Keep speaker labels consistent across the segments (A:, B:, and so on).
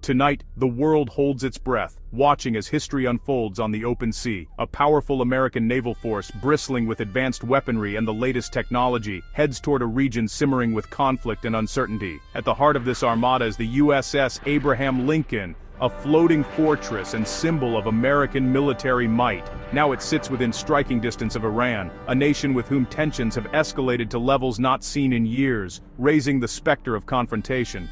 A: Tonight, the world holds its breath, watching as history unfolds on the open sea. A powerful American naval force, bristling with advanced weaponry and the latest technology, heads toward a region simmering with conflict and uncertainty. At the heart of this armada is the USS Abraham Lincoln, a floating fortress and symbol of American military might. Now it sits within striking distance of Iran, a nation with whom tensions have escalated to levels not seen in years, raising the specter of confrontation.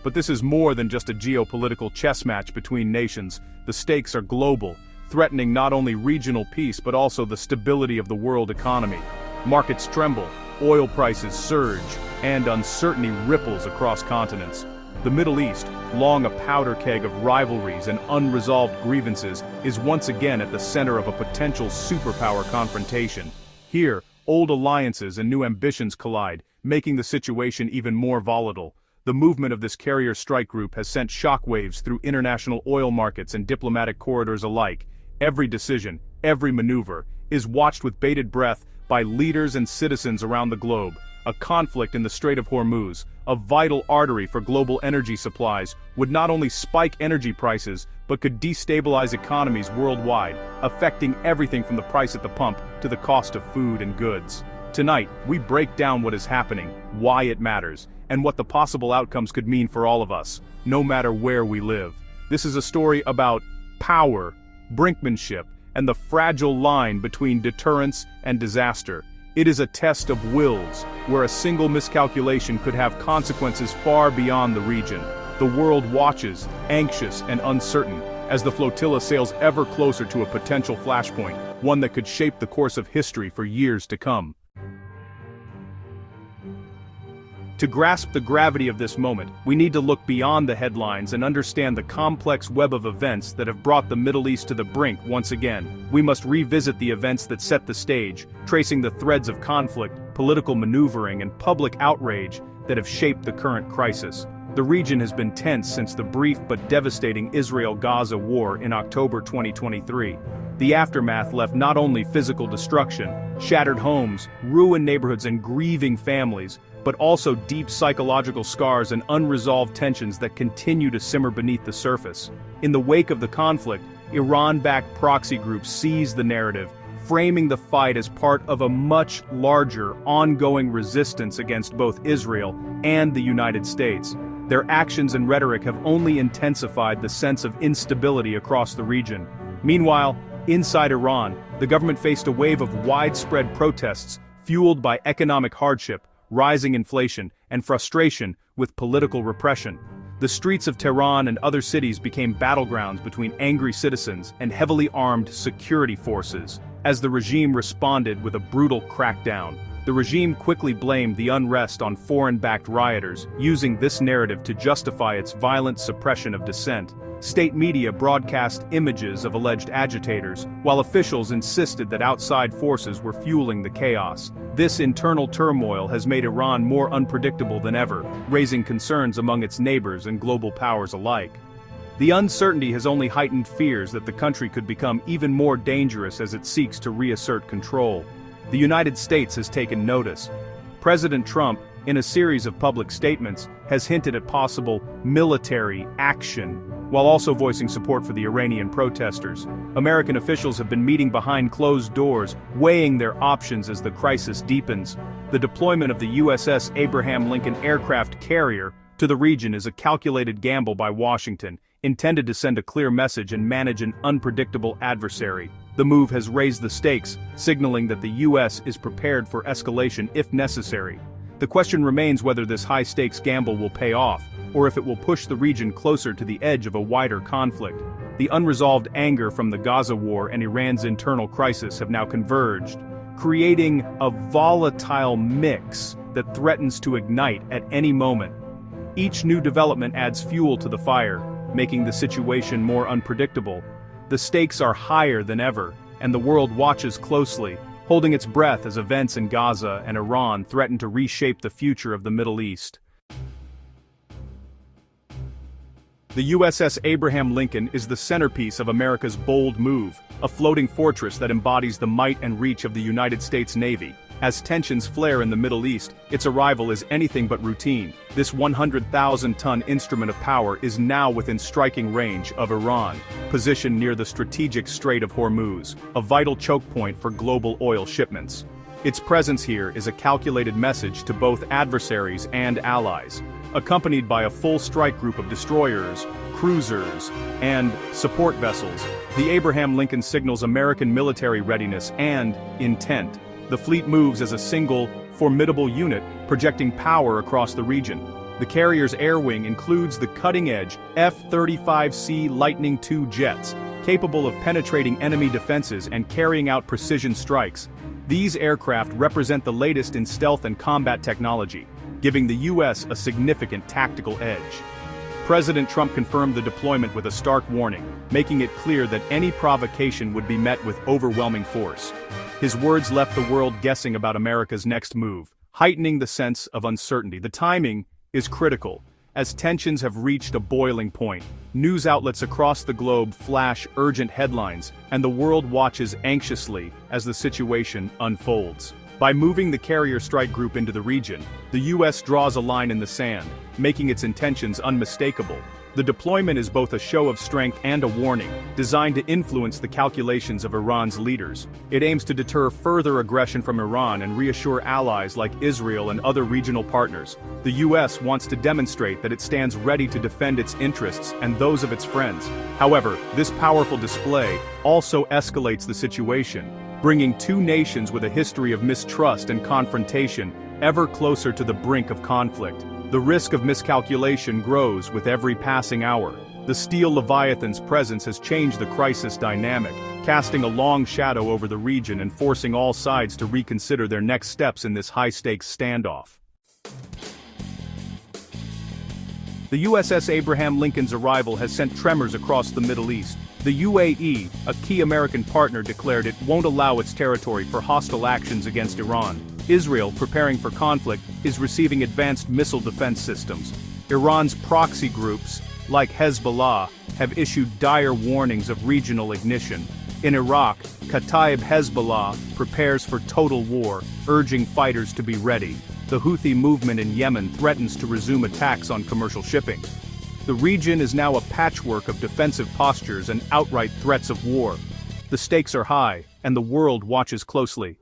A: But this is more than just a geopolitical chess match between nations. The stakes are global, threatening not only regional peace but also the stability of the world economy. Markets tremble, oil prices surge, and uncertainty ripples across continents. The Middle East, long a powder keg of rivalries and unresolved grievances, is once again at the center of a potential superpower confrontation. Here, old alliances and new ambitions collide, making the situation even more volatile. The movement of this carrier strike group has sent shockwaves through international oil markets and diplomatic corridors alike. Every decision, every maneuver, is watched with bated breath by leaders and citizens around the globe. A conflict in the Strait of Hormuz, a vital artery for global energy supplies, would not only spike energy prices, but could destabilize economies worldwide, affecting everything from the price at the pump to the cost of food and goods. Tonight, we break down what is happening, why it matters, and what the possible outcomes could mean for all of us, no matter where we live. This is a story about power, brinkmanship, and the fragile line between deterrence and disaster. It is a test of wills, where a single miscalculation could have consequences far beyond the region. The world watches, anxious and uncertain, as the flotilla sails ever closer to a potential flashpoint, one that could shape the course of history for years to come. To grasp the gravity of this moment, we need to look beyond the headlines and understand the complex web of events that have brought the Middle East to the brink once again. We must revisit the events that set the stage, tracing the threads of conflict, political maneuvering, and public outrage that have shaped the current crisis. The region has been tense since the brief but devastating Israel-Gaza war in October 2023. The aftermath left not only physical destruction, shattered homes, ruined neighborhoods, and grieving families, but also deep psychological scars and unresolved tensions that continue to simmer beneath the surface. In the wake of the conflict, Iran-backed proxy groups seized the narrative, framing the fight as part of a much larger, ongoing resistance against both Israel and the United States. Their actions and rhetoric have only intensified the sense of instability across the region. Meanwhile, inside Iran, the government faced a wave of widespread protests fueled by economic hardship, rising inflation, and frustration with political repression. The streets of Tehran and other cities became battlegrounds between angry citizens and heavily armed security forces, as the regime responded with a brutal crackdown. The regime quickly blamed the unrest on foreign-backed rioters, using this narrative to justify its violent suppression of dissent. State media broadcast images of alleged agitators, while officials insisted that outside forces were fueling the chaos. This internal turmoil has made Iran more unpredictable than ever, raising concerns among its neighbors and global powers alike. The uncertainty has only heightened fears that the country could become even more dangerous as it seeks to reassert control. The United States has taken notice. President Trump, in a series of public statements, has hinted at possible military action, while also voicing support for the Iranian protesters. American officials have been meeting behind closed doors, weighing their options as the crisis deepens. The deployment of the USS Abraham Lincoln aircraft carrier to the region is a calculated gamble by Washington, intended to send a clear message and manage an unpredictable adversary. The move has raised the stakes, signaling that the U.S. is prepared for escalation if necessary. The question remains whether this high-stakes gamble will pay off, or if it will push the region closer to the edge of a wider conflict. The unresolved anger from the Gaza war and Iran's internal crisis have now converged, creating a volatile mix that threatens to ignite at any moment. Each new development adds fuel to the fire, making the situation more unpredictable. The stakes are higher than ever, and the world watches closely, holding its breath as events in Gaza and Iran threaten to reshape the future of the Middle East. The USS Abraham Lincoln is the centerpiece of America's bold move, a floating fortress that embodies the might and reach of the United States Navy. As tensions flare in the Middle East, its arrival is anything but routine. This 100,000-ton instrument of power is now within striking range of Iran, positioned near the strategic Strait of Hormuz, a vital choke point for global oil shipments. Its presence here is a calculated message to both adversaries and allies, accompanied by a full strike group of destroyers, cruisers, and support vessels. The Abraham Lincoln signals American military readiness and intent. The fleet moves as a single, formidable unit, projecting power across the region. The carrier's air wing includes the cutting-edge F-35C Lightning II jets, capable of penetrating enemy defenses and carrying out precision strikes. These aircraft represent the latest in stealth and combat technology, giving the U.S. a significant tactical edge. President Trump confirmed the deployment with a stark warning, making it clear that any provocation would be met with overwhelming force. His words left the world guessing about America's next move, heightening the sense of uncertainty. The timing is critical, as tensions have reached a boiling point. News outlets across the globe flash urgent headlines, and the world watches anxiously as the situation unfolds. By moving the carrier strike group into the region, the U.S. draws a line in the sand, making its intentions unmistakable. The deployment is both a show of strength and a warning, designed to influence the calculations of Iran's leaders. It aims to deter further aggression from Iran and reassure allies like Israel and other regional partners. The U.S. wants to demonstrate that it stands ready to defend its interests and those of its friends. However, this powerful display also escalates the situation, bringing two nations with a history of mistrust and confrontation ever closer to the brink of conflict. The risk of miscalculation grows with every passing hour. The steel Leviathan's presence has changed the crisis dynamic, casting a long shadow over the region and forcing all sides to reconsider their next steps in this high-stakes standoff. The USS Abraham Lincoln's arrival has sent tremors across the Middle East. The UAE, a key American partner, declared it won't allow its territory for hostile actions against Iran. Israel, preparing for conflict, is receiving advanced missile defense systems. Iran's proxy groups, like Hezbollah, have issued dire warnings of regional ignition. In Iraq, Kataib Hezbollah prepares for total war, urging fighters to be ready. The Houthi movement in Yemen threatens to resume attacks on commercial shipping. The region is now a patchwork of defensive postures and outright threats of war. The stakes are high, and the world watches closely.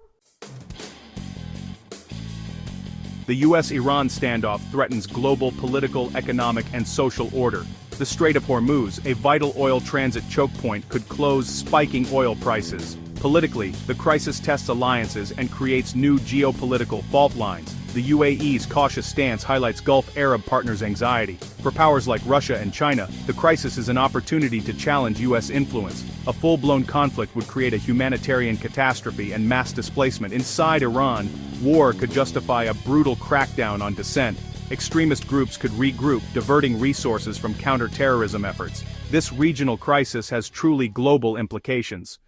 A: The US-Iran standoff threatens global political, economic, and social order. The Strait of Hormuz, a vital oil transit choke point, could close spiking oil prices. Politically, the crisis tests alliances and creates new geopolitical fault lines. The UAE's cautious stance highlights Gulf Arab partners' anxiety. For powers like Russia and China, the crisis is an opportunity to challenge US influence. A full-blown conflict would create a humanitarian catastrophe and mass displacement. Inside Iran, war could justify a brutal crackdown on dissent. Extremist groups could regroup, diverting resources from counter-terrorism efforts. This regional crisis has truly global implications.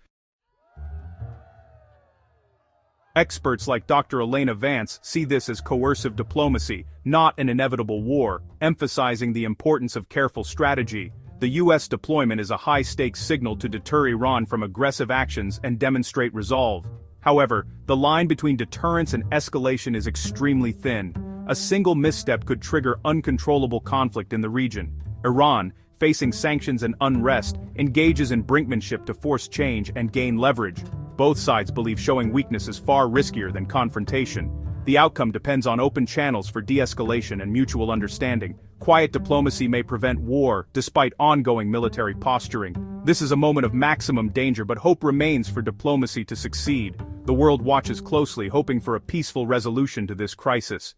A: Experts like Dr. Elena Vance see this as coercive diplomacy, not an inevitable war, emphasizing the importance of careful strategy. The U.S. deployment is a high-stakes signal to deter Iran from aggressive actions and demonstrate resolve. However, the line between deterrence and escalation is extremely thin. A single misstep could trigger uncontrollable conflict in the region. Iran, facing sanctions and unrest, engages in brinkmanship to force change and gain leverage. Both sides believe showing weakness is far riskier than confrontation. The outcome depends on open channels for de-escalation and mutual understanding. Quiet diplomacy may prevent war, despite ongoing military posturing. This is a moment of maximum danger, but hope remains for diplomacy to succeed. The world watches closely, hoping for a peaceful resolution to this crisis.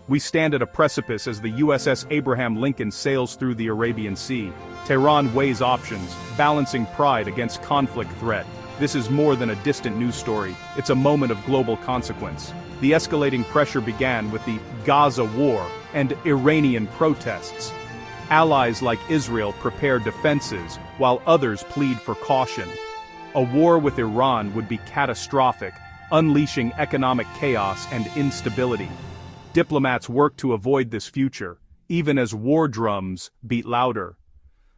A: We stand at a precipice as the USS Abraham Lincoln sails through the Arabian Sea. Tehran weighs options, balancing pride against conflict threat. This is more than a distant news story, it's a moment of global consequence. The escalating pressure began with the Gaza war and Iranian protests. Allies like Israel prepare defenses, while others plead for caution. A war with Iran would be catastrophic, unleashing economic chaos and instability. Diplomats work to avoid this future, even as war drums beat louder.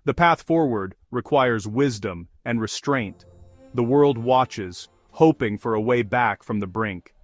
A: The path forward requires wisdom and restraint. The world watches, hoping for a way back from the brink.